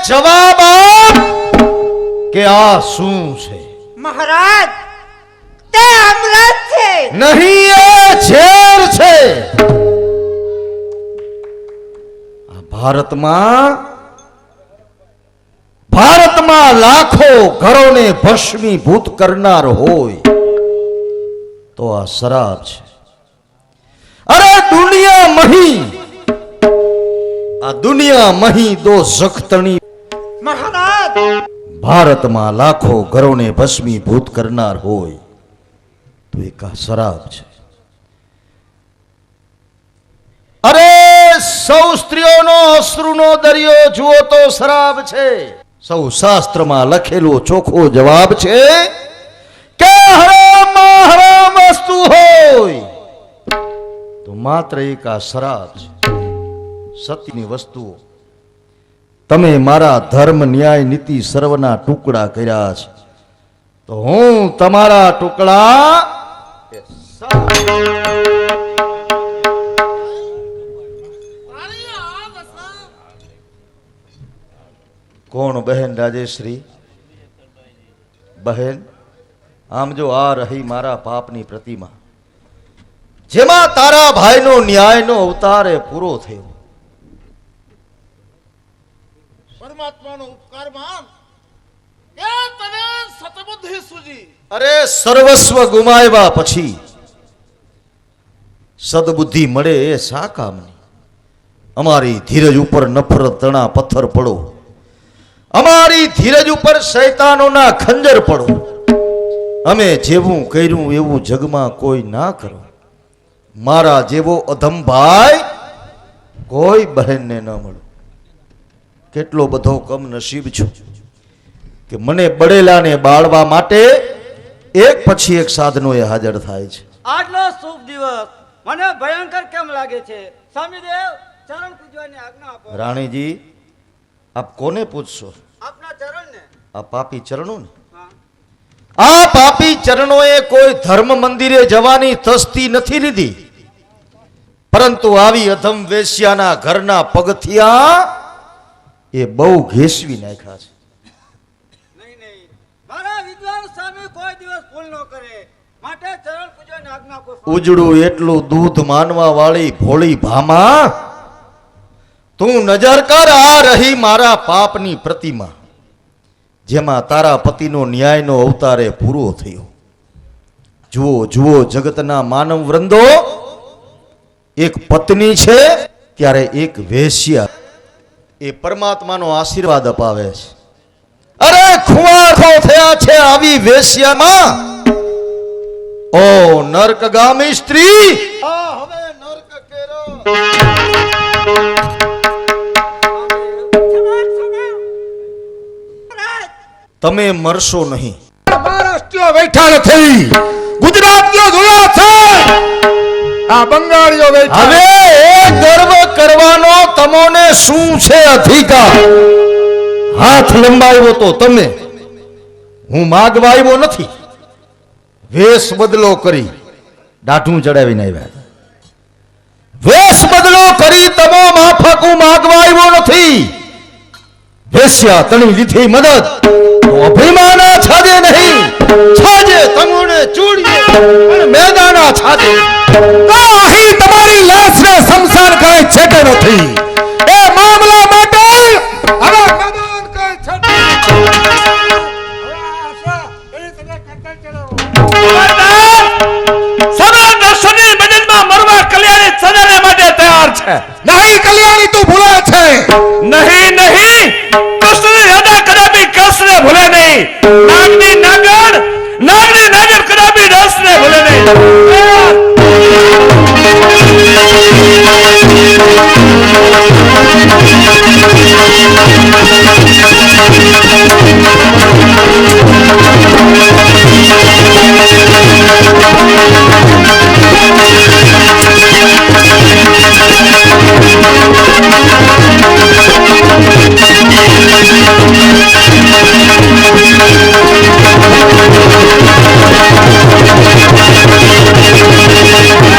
જવાબ આપ કે આ શું છે? મહારાજ, તે અમૃત છે. નહીં, એ ઝેર છે. આ ભારતમાં લાખો ઘરોને ભસ્મીભૂત કરનાર હોય તો આ શરાબ છે. અરે દુનિયા મહી દો જખતણી. મહારાજ, ભારતમાં લાખો ઘરોને ભસ્મીભૂત કરનાર હોય તો એક આ શરાબ છે. અરે સૌ સ્ત્રીઓનો અશ્રુનો દરિયો જુઓ તો શરાબ છે. સૌ શાસ્ત્રમાં લખેલો ચોખ્ખો જવાબ છે કે હરામમાં હરામ વસ્તુ હોય તો માત્ર એક આ શરાબ છે. સત્યની વસ્તુઓ તમે મારા ધર્મ ન્યાય નીતિ સર્વના ટુકડા કર્યા છે તો હું તમારા ટુકડા કોણ બહેન રાજેશ્રી? બહેન, આમ જો આ રહી મારા પાપની પ્રતિમા, જેમાં તારા ભાઈનો ન્યાયનો અવતાર પૂરો થયો. પરમાત્માનો ઉપકાર માન એ તને સતબુદ્ધિ સુજી. અરે સર્વસ્વ ગુમાવ્યા પછી સદબુદ્ધિ મળે એ શા કામની? અમારી ધીરજ ઉપર નફરત તણા પથ્થર પડો, અમારી ધીરજ ઉપર શૈતાનોના ખંજર પડો. અમે જેવું કર્યું એવું જગમાં કોઈ ના કરો. મારા જેવો અધમ ભાઈ કોઈ બહેનને ન મળો. કેટલો બધો કમ નસીબ છું કે મને બળેલાને બાળવા માટે એક પછી એક સાધનો એ હાજર થાય છે. આટલો શુભ દિવસ મને ભયંકર કેમ લાગે છે? સ્વામીદેવ, ચરણ પૂજવાની આજ્ઞા આપો. રાણીજી, આપ કોને પૂછશો? આપના ચરણને. આ પાપી ચરણો ને? આ પાપી ચરણોએ કોઈ ધર્મ મંદિરે જવાની તસ્તી નથી લીધી, પરંતુ આવી અધમ વેશ્યાના ઘરના પગથિયા એ બહુ ઘેસવી નાખ્યા છે. નહીં, મારા વિદ્વાન સ્વામી કોઈ દિવસ ભૂલ ન કરે, માટે ચરણ પૂજવાની આજ્ઞા આપો. ઉજળું એટલું દૂધ માનવા વાળી ભોળી ભામા, તું નજર કર. આ રહી મારા પાપની પ્રતિમા, જેમાં તારા પતિનો ન્યાયનો અવતારે પૂરો થયો. જુઓ જુઓ જગતના માનવ વૃંદો, એક પત્ની છે ત્યારે એક વેશ્યા એ પરમાત્માનો આશીર્વાદ અપાવે છે. અરે ખુવાખો થયા છે આવી વેશ્યામાં. ઓ નરકગામી સ્ત્રી, હવે નરક કેરો. તમે મરશો નહીં. મહારાષ્ટ્રીઓ બેઠા નથી, ગુજરાતીઓ જોયા છે, આ બંગાળીઓ બેઠા. હવે એ ગર્વ કરવાનો તમોને શું છે અધિકાર? હાથ લંબાવ્યો તો તમે, હું માગવા આવ્યો નથી. વેશ બદલો કરી દાઢું ચડાવીને આવ્યા. વેશ બદલો કરી તમો માફક હું માગવા આવ્યો નથી. વેશ્યા તણી લીધી મદદ તો અભિમાન છાજે નહીં, છાજે તમોને ચૂડીએ અને મેદાના છાજે. તો અહીં તમારી લાશને શમશાન કઈ છેટે નથી. એ મામલા માટે હવે મેદાન કઈ છેટે. સદા દર્શની મેદાનમાં મરવા કલ્યાણી સદાને માટે તૈયાર છે. નહીં કલ્યાણી તું ભૂલે છે. નહીં, કૃષ્ણની હૃદય કદાપી કૃષ્ણને ભૂલે નહીં. નાગની નાગર કદાપી રસને ભૂલે નહીં. Thank you.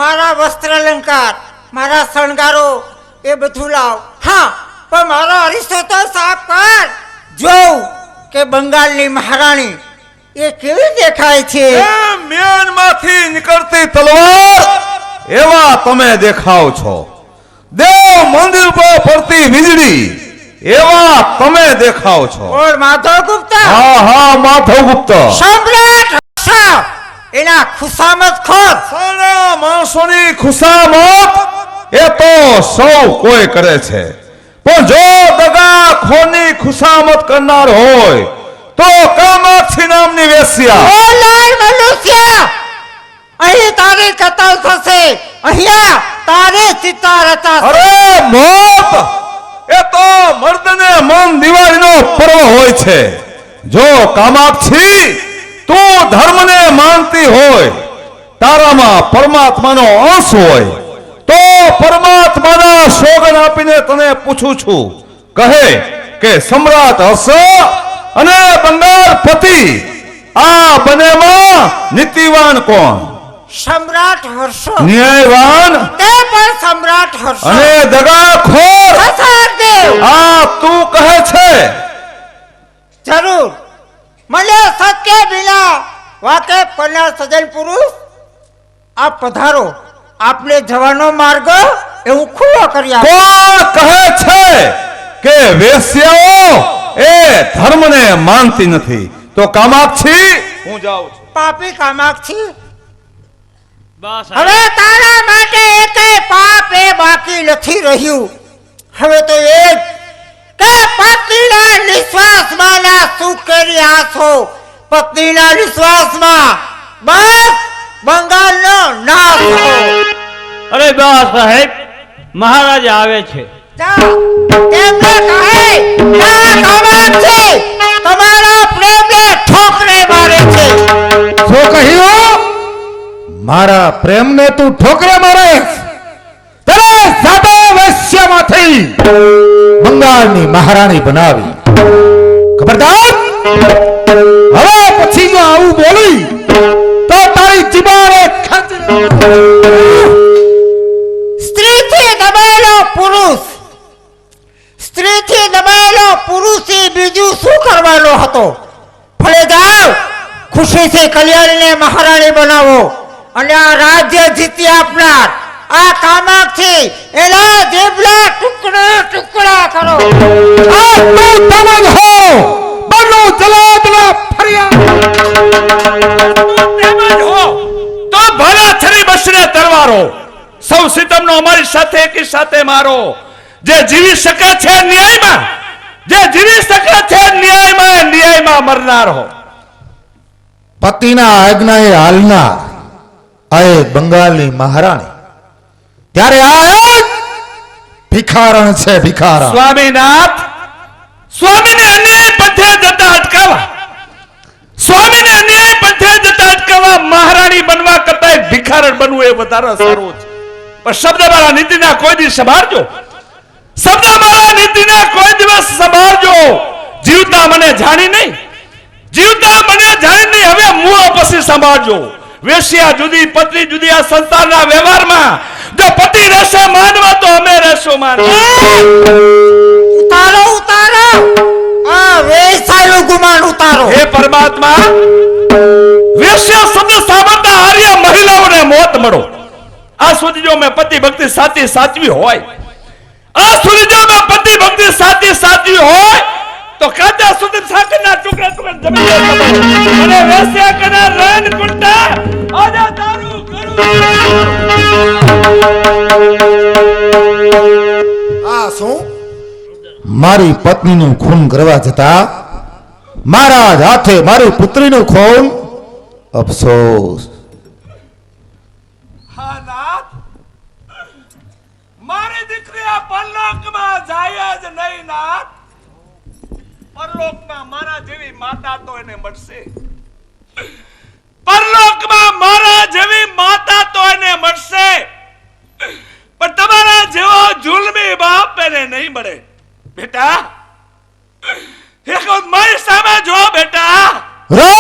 મારા વસ્ત્ર અલંકાર, મારા શણગારો એ બધું લાવ. હા, પણ મારો અરીસો તો સાફ કર. જોઉં કે બંગાળની મહારાણી એ કેવી દેખાય છે. મ્યાનમાંથી નીકળતી તલવાર એવા તમે દેખાવ છો. દેવ મંદિર પર પડતી વીજળી એવા તમે દેખાવ છો. ઓર માધવગુપ્ત, હા માધવગુપ્ત, સમ્રાટ હર્ષ એના ખુશામત ખોર. સારા માણસોની ખુશામત એ તો સૌ કોઈ કરે છે, પણ જો દગા ખોની ખુશામત કરનાર હોય તો કામાક્ષી નામની વેશ્યા. ઓ લાલ મનુષ્ય, અહીં તારી કતલ થશે, અહીંયા તારી ચિતા રચાશે. અરે મોત એ તો મર્દને મન દિવાળીનો પર્વ હોય છે. જો કામાક્ષી તું ધર્મને માનતી હોય, તારામાં પરમાત્માનો અંશ હોય, તો પરમાત્માના સોગંદ આપીને તને પૂછું છું, કહે કે સમ્રાટ હર્ષ અને બંગાળ પતિ આ બંનેમાં નીતિવાન કોણ? સમ્રાટ હર્ષ, ન્યાયવાન તે પણ સમ્રાટ હર્ષ અને દગાખોર કસારદેવ. આ તું કહે છે? જરૂર, મને સત્ય વિના વાકેફ કરનાર સજ્જન પુરુષ આપ પધારો. આપને જવાનો માર્ગ એ હું ખુલ્લો કરી આપું. કોણ કહે છે કે વેશ્યાઓ એ ધર્મને માનતી નથી? તો કામાક્ષી હું જાઉં છું. પાપી કામાક્ષી, બસ હવે તારા માટે એકેય પાપ એ બાકી નથી રહ્યું. હવે તો એ જ કે પત્નીના નિશ્વાસમાં ના સુખ કેરી આંખો, પત્નીના નિશ્વાસમાં બસ બંગાળનો નાશ થયો. અરે બસ સાહેબ, મહારાજ આવે છે. જા, તેમને કહે ના કામાક્ષી તમારા પ્રેમને ઠોકરે મારે છે. શું કહ્યું? મારા પ્રેમને તું ઠોકરે મારે? તને સાદા વેશ્યામાંથી બંગાળની મહારાણી બનાવી. ખબરદાર, હવે પછી જો આવું બોલી તો તારી જીબાને સ્ત્રીથી દબાયેલો પુરુષ, સ્ત્રીથી દબાયેલો પુરુષ બીજું શું કરવાનો હતો? ફળે જાઓ, ખુશીથી કલ્યાણીને મહારાણી બનાવો અને આ રાજ્ય જીતી આપનાર આ કામાક્ષી એના જેબલા ટુકડા ટુકડા કરો. આ તું તમન હો બનો જલાબલા ફરિયાદ. તેમજ હો તો ભલા છરી બસરે તરવારો, સૌ સિતમનો અમારી સાથે એકી સાથે મારો. જે જીવી શકે છે ન્યાયમાં, જે જીવી શકે છે ન્યાયમાં, ન્યાયમાં મરનાર હો. પતિના આજ્ઞાએ હાલનાર આ એ બંગાળની મહારાણી, ત્યારે આ એક ભિખારણ છે, ભિખારણ. સ્વામીનાથ, સ્વામીને અન્યાય પંથે જતા અટકાવવા, સ્વામીને અન્યાય પંથે જતા અટકાવવા મહારાણી બનવા કરતા ભિખારણ બનવું એ વધારે સારું છે. પણ શબ્દ મારા નીતિના કોઈ દિવસ સંભાળજો, શબ્દ મારા નીતિના કોઈ દિવસ સંભાળજો. જીવતા મને જાણી નહીં, જીવતા મને જાણી નહીં, હવે મુઓ પછી સંભાળજો. વેશ્યા જુદી, પત્ની જુદી. આ સંસારના વ્યવહારમાં જો પતિ રહેશે માનવા તો અમે રહેશું માનવા. ઉતારો ઉતારો, આ વેસાયનું ગુમાન ઉતારો. હે પરમાત્મા, વેશ્યા શબ્દ સાંભળતા આર્ય મહિલાઓને મોત મળો. આ સુધી જો મેં પતિ ભક્તિ સાચી સાચવી હોય, આ સુધી જો મેં પતિ ભક્તિ સાચી સાચવી હોય તો કાચા સુધી સાકરના ટુકડા ટુકડા જમી જાય. અને વેશ્યા કના રન કુંટા આજા તારું કરું. આ શું? મારી પત્નીનું ખૂન કરવા જતા મારા જ હાથે મારી પુત્રીનું ખૂન અફસોસ. હા નાથ, મારી દીકરી આ પરલોકમાં જાય જ નહીં નાથ. પરલોકમાં મારા જેવી માતા તો એને મળશે. પરલોકમાં મારા જેવી માતા તો એને મળશે, પણ તમારા જેવો જુલમી બાપ એને નહીં મળે. બેટા, એક વખત મારી સામે જો બેટા. રો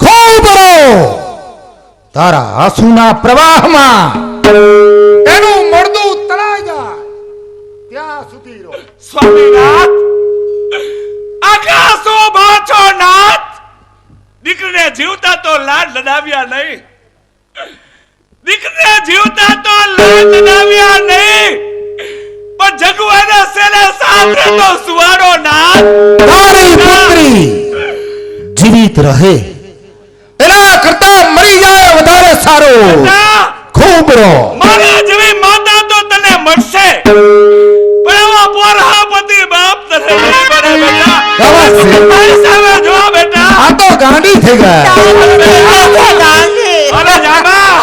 ખૂબ રો, તારા આંસુના પ્રવાહમાં એનું મળદું તણાઈ જાય ત્યાં સુધી રો. સ્વામીનાથ, આકાશો બાછો નાથ, દીકરીને જીવતા તો લાડ લડાવ્યા નહીં. દીકરીને જીવતા તો લાડ લડાવ્યા નહીં, પણ જગવાના સેલે સાથે તો સુવાડો નાથ. તારી પુત્રી જીવિત રહે એના કરતા મરી જાય વધારે સારું. બેટા, ખૂબ રો. મારા જેવી માતા તો તને મળશે, પણ એવા પોરહાપતિ બાપ તને નહીં મળે બેટા. આવા છે. મારી સામે જો બેટા. આ તો ગાંડી થઈ ગયા. અરે જામા,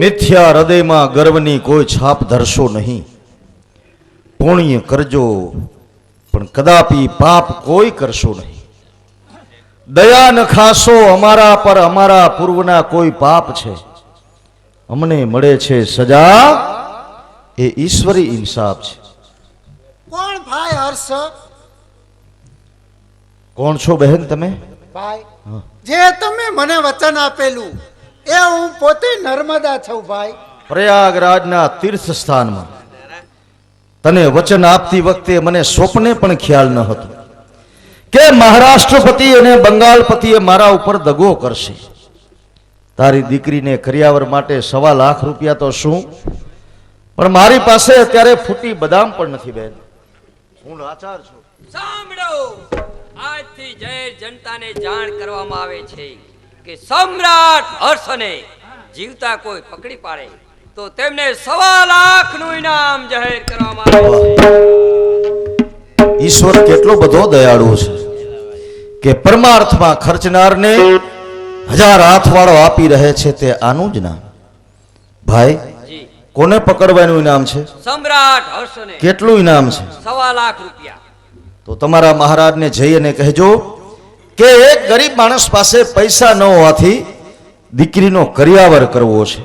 મિથ્યા હૃદયમાં ગર્વની કોઈ છાપ ધરશો નહીં. પુણ્ય કરજો પણ કદાપી પાપ કોઈ કરશો નહીં. દયા ન ખાશો અમારા પર, અમારા પૂર્વના કોઈ પાપ છે. અમને મળે છે સજા, એ ઈશ્વરી ઇન્સાફ છે. કોણ ભાઈ હર્ષ? કોણ છો બહેન તમે? ભાઈ, જે તમે મને વચન આપેલું એ હું પોતે નર્મદા છું ભાઈ. પ્રયાગરાજના તીર્થ સ્થાનમાં તને વચન આપતી વખતે મને સ્વપ્ને પણ ખ્યાલ ન હતો કે મહારાષ્ટ્રપતિ અને બંગાળપતિએ મારા ઉપર દગો કરશે. તારી દીકરીને કરિયાવર માટે 1.25 લાખ રૂપિયા તો શું, પણ મારી પાસે અત્યારે ફૂટી બદામ પણ નથી બેન. હું લાચાર છું. સાંભળો, આજથી જાહેર જનતાને જાણ કરવામાં આવે છે કે સમ્રાટ હર્ષને જીવતા કોઈ પકડી પાડે તો તેમને 1.25 લાખનું ઇનામ જાહેર કરવામાં આવે છે. ઈશ્વર કેટલો બધો દયાળુ છે કે પરમાર્થમાં ખર્ચનારને 1000 હાથવાળો આપી રહે છે. તે આનું જ નામ. ભાઈ, જી, કોને પકડવાનું ઇનામ છે? સમ્રાટ હર્ષને કેટલું ઇનામ છે? 1.25 લાખ રૂપિયા. તો તમારા મહારાજને જઈ અને કહેજો કે એક ગરીબ માણસ પાસે પૈસા ન હોવાથી દીકરીનો કરિયાવર કરવો છે,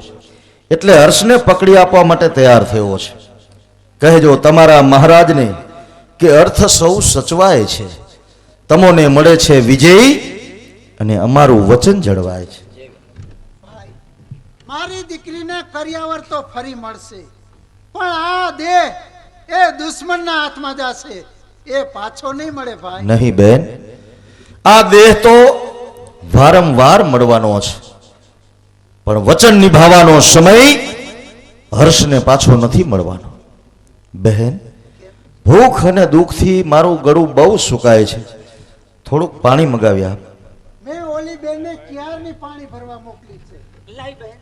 એટલે હર્ષને પકડી આપવા માટે તૈયાર થયો છે. કહેજો તમારા મહારાજને કે અર્થ સૌ સચવાય છે, તમોને મળે છે વિજય અને અમારું વચન જળવાય છે. મારી દીકરીને કરિયાવર તો ફરી મળશે, પણ આ દેહ એ દુશ્મનના હાથમાં જશે, એ પાછો નહીં મળે ભાઈ. નહીં બેન, આ દેહ તો વારંવાર મળવાનો છે, પણ વચન નિભાવવાનો સમય હર્ષને પાછો નથી મળવાનો. બહેન, ભૂખ અને દુઃખથી મારું ગળું બહુ સુકાય છે, થોડુંક પાણી મગાવ્યા. મેં ઓલી બેનને ક્યારની પાણી ભરવા મોકલી છે. લાઈ બેન,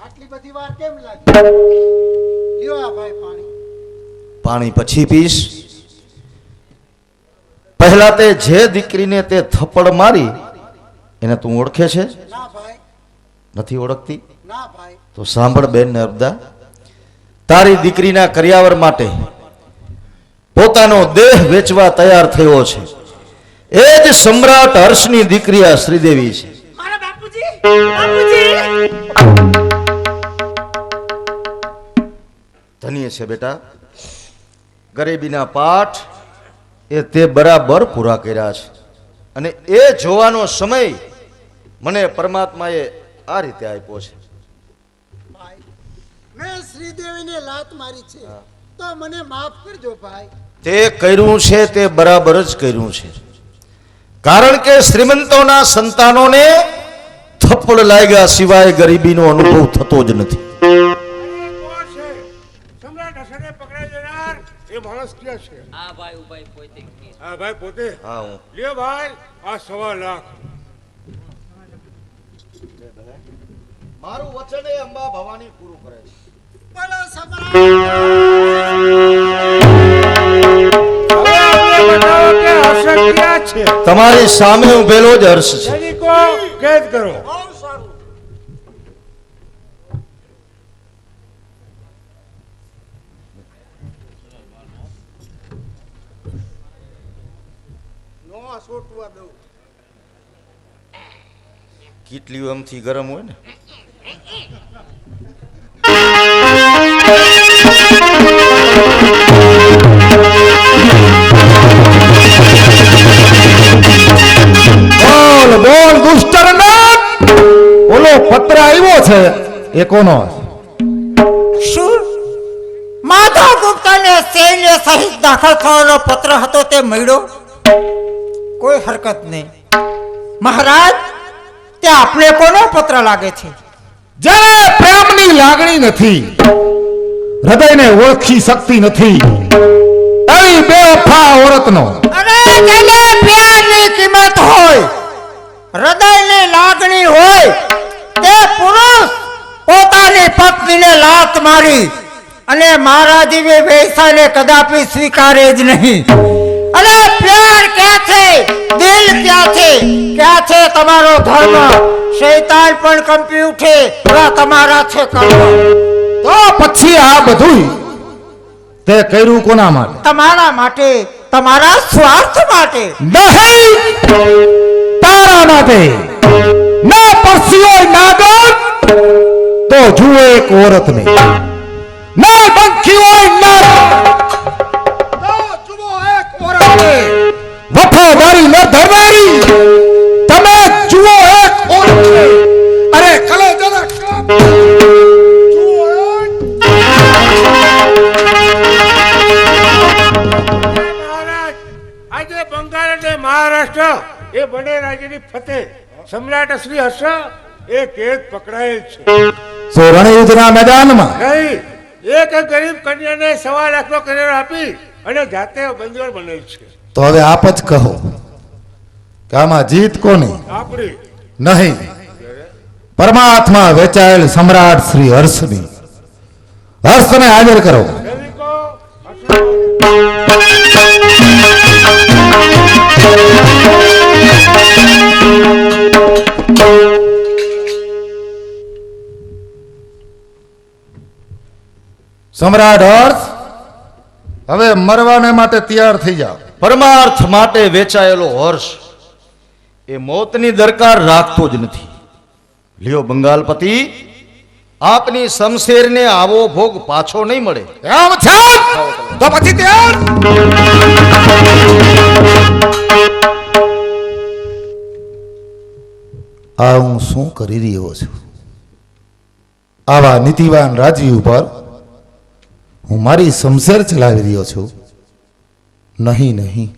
આટલી બધી વાર કેમ લાગી? લ્યો આ ભાઈ પાણી. પાણી પછી પીશ. પહેલા તે જે દીકરીને તે થપ્પડ મારી એને તું ઓળખે છે? ના ભાઈ, નથી ઓળખતી? ના ભાઈ. તો સાંભળ બેન નર્મદા, તારી દીકરીના કરિયાવર માટે પોતાનો દેહ વેચવા તૈયાર થયો છે એ જ સમ્રાટ હર્ષની દીકરી આ શ્રીદેવી છે. મારા બાપુજી, બાપુજી. ધન્ય છે બેટા, ગરીબીના પાઠ એ તે બરાબર પૂરા કર્યા છે અને એ જોવાનો સમય મને પરમાત્માએ આ રીતે આપ્યો છે. મેં શ્રીદેવીને લાત મારી છે તો મને માફ કરજો ભાઈ. તે કર્યું છે તે બરાબર જ કર્યું છે, કારણ કે શ્રીમંતોના સંતાનોને થપ્પડ લાગ્યા સિવાય ગરીબીનો અનુભવ થતો જ નથી. સમ્રાટ હસને પકડાઈ જનાર એ માણસ ક્યાં છે? આ ભાઈ ઉભાઈ પોતે કે હા ભાઈ પોતે. હા, હું લ્યો ભાઈ આ 1.25 લાખ. મારું વચન એ અંબા ભવાની પૂરું કરે છે. બોલો સમ્રાટ. હવે અમને બતાવો કે હર્ષ ક્યાં છે? તમારી સામે ઉભેલો જ હર્ષ છે. સૈનિકો કેદ કરો. બહુ સારું. નો છોટવા દઉં. કેટલી આમથી ગરમ હોય ને. બોલ બોલ દુષ્ટરનાથ, ઓલો પત્ર આવ્યો છે એ કોનો? શું માધવ ગુપ્તાને સૈન્ય સહિત દાખલ થવાનો પત્ર હતો તે મળ્યો? કોઈ હરકત નહીં. મહારાજ, તે આપણે કોનો પત્ર લાગે છે? જ્યારે પ્રેમની લાગણી નથી, હૃદયને ઓળખી શકતી નથી એવી બેવફા ઓરતનો અરે જેને પ્યારની કિંમત હોય, હૃદયની લાગણી હોય, તે પુરુષ પોતાની પત્નીને લાત મારી અને મારા જેવી વૈસાને કદાપી સ્વીકારે જ નહીં. અને પ્યાર ક્યાં છે, દિલ ક્યાં છે, ક્યાં છે તમારો ધર્મ? શૈતાન પણ કંપી ઉઠે એવા તમારા છે કર્મ. તો પછી આ બધું તે કર્યું કોના માટે? તમારા માટે, તમારા સ્વાર્થ માટે. નહીં, તારા માટે. ના પરસ્યો નાગર તો જુએ એક ઓરતને, ના પંખી હોય નર તો જુઓ એક ઓરતને. વફાદારી ન ધરનારી તમે જુઓ એક ઓરતને. અરે કલેજાના કાપ જુઓ એક. મહારાજ, આજે બંગાળ અને મહારાષ્ટ્ર એ બંને રાજ્યની ફતેહ સમ્રાટ શ્રી હર્ષ એ કેદ પકડાયેલ છે. સો રણયુદ્ધના મેદાનમાં નહીં, એક ગરીબ કન્યાને 1.25 લાખનો કરિયાવર આપી અને જાતે બંદીવાન બનેલ છે. તો હવે આપ જ કહો કે આમાં જીત કોની? આપણી. નહીં, પરમાત્મા વેચાયેલ સમ્રાટ શ્રી હર્ષની. હર્ષને હાજર કરો. સૈનિકો સમ્રાટ હર્ષ, હવે મરવાને માટે તૈયાર થઈ જાઓ. પરમાર્થ માટે વેચાયેલો હર્ષ એ મોતની દરકાર રાખતો જ નથી. લ્યો બંગાલપતિ, આપની શમશેરને આવો ભોગ પાછો નહીં મળે. એમ છે તો પછી તૈયાર. આ હું શું કરી રહ્યો છું? આવા નીતિવાન રાજવી ઉપર હું મારી શમશેર ચલાવી રહ્યો છું? નહીં નહીં,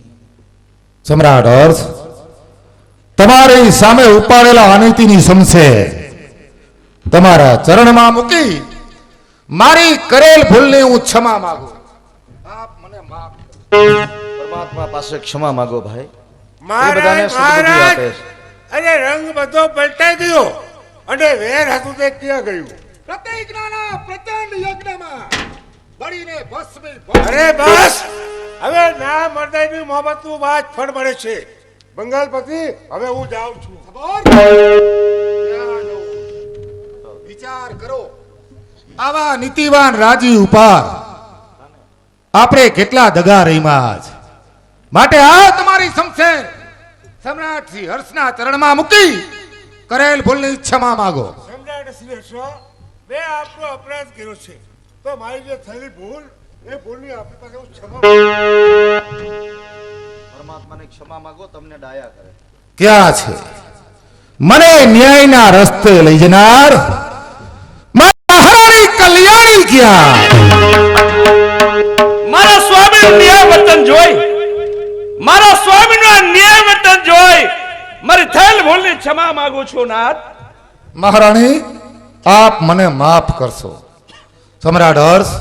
સમ્રાટ હર્ષ, તમારી સામે ઉપાડેલા અનીતિની શમશેર તમારા ચરણમાં મૂકી મારી કરેલ ભૂલની હું ક્ષમા માંગુ. આપ મને માફ કરો. પરમાત્મા પાસે ક્ષમા માંગો ભાઈ. મહારાજ, બધાને સદબુદ્ધિ મહારાજ, આપે છે. અરે રંગ બધો પલટાઈ ગયો અને વેર હતું તે ક્યાં ગયું? પ્રતિજ્ઞાના પ્રચંડ યજ્ઞમાં બળીને ભસ્મીભૂત. અરે બસ, હવે ના મરદાઈની મોહબ્બતનું વાત ફળ મળે છે. બંગાલપતિ, હવે હું જાઉં છું. ખબર? ત્યાં જવું. વિચાર કરો. આવા નીતિવાન રાજી ઉપર આપણે કેટલા દગા રહીમાં છે. માટે આ તમારી શમશેર સમ્રાટ શ્રી હર્ષના ચરણમાં મૂકી કરેલ ભૂલની ક્ષમા માંગો. સમ્રાટ શ્રી હર્ષ, મેં આપનો અપરાધ કર્યો છે, તો મારી જે થયેલી ભૂલ, એ ભૂલની આપણી પાસે હું ક્ષમા પરમાત્માને ક્ષમા માંગો, તમને ડાયા કરે. ક્યાં છે મને ન્યાયના રસ્તે લઈ જનાર મહારાણી કલ્યાણી? ક્યાં મારા સ્વામીનું ન્યાય વર્તન જોઈ, મારા સ્વામીનું ન્યાય વર્તન જોઈ મારી થયેલ ભૂલની ક્ષમા માંગુ છું નાથ. મહારાણી, આપ મને માફ કરશો. સમ્રાટ હર્ષ,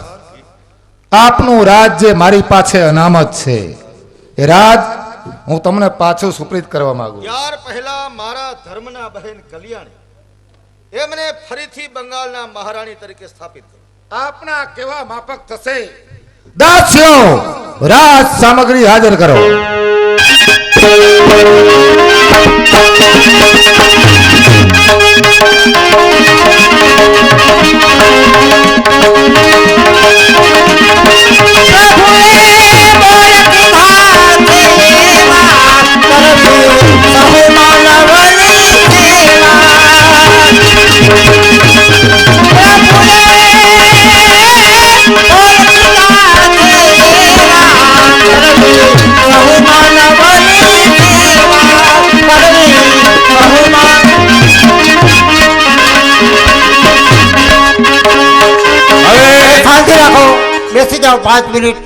આપનું રાજ જે મારી પાસે અનામત છે, એ રાજ હું તમને પાછું સુપ્રીત કરવા માંગુ. ત્યાર પહેલા મારા ધર્મના બહેન કલ્યાણી એમને ફરીથી બંગાળના મહારાણી તરીકે સ્થાપિત કરો. આપના કેવા માફક થશે. દાસ્યો, રાજ સામગ્રી હાજર કરો. શાંતિ રાખો, બેસી જાઓ 5 મિનિટ.